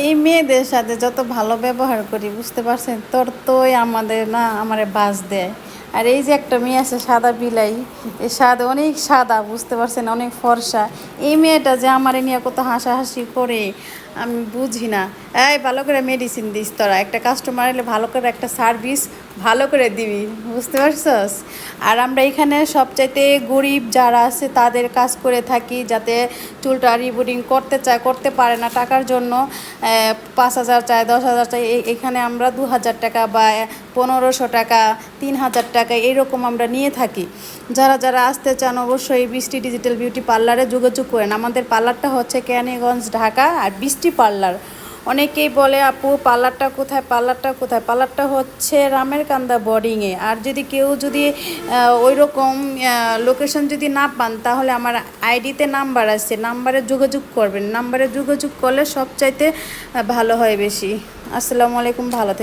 এই মেয়েদের সাথে যত ভালো ব্যবহার করি বুঝতে পারছেন, তোর তোই আমাদের না আমারে বাস দেয়। আর এই যে একটা মেয়ে আছে সাদা বিলাই, এই সাদা অনেক সাদা বুঝতে পারছেন, অনেক ফর্সা। এই মেয়েটা যে আমারে নিয়ে কত হাসাহাসি করে আমি বুঝি না। এই ভালো করে মেডিসিন দিস, তোরা একটা কাস্টমার এলে ভালো করে একটা সার্ভিস ভালো করে দিবি, বুঝতে পারছস। আর আমরা এখানে সবচাইতে গরিব যারা আছে তাদের কাজ করে থাকি, যাতে চুলটা রিবুডিং করতে চায় করতে পারে না টাকার জন্য, 5,000 চায় 10,000 চাই, এখানে আমরা 2,000 টাকা বা 1,500 টাকা 3,000 টাকা এরকম আমরা নিয়ে থাকি। যারা যারা আসতে চান অবশ্যই বৃষ্টি ডিজিটাল বিউটি পার্লারে যোগাযোগ করেন। আমাদের পার্লারটা হচ্ছে কেরানীগঞ্জ ঢাকা, আর বৃষ্টি পার্লার। অনেকেই বলে আপু পার্লারটা কোথায়, পার্লারটা কোথায়? পার্লারটা হচ্ছে রামের কান্দা বোর্ডিংয়ে। আর যদি কেউ যদি ওই রকম লোকেশন যদি না পান, তাহলে আমার আইডিতে নাম্বার আছে, নাম্বারে যোগাযোগ করবেন। নাম্বারে যোগাযোগ করলে সবচাইতে ভালো হয় বেশি। আসসালামু আলাইকুম, ভালো থাকবেন।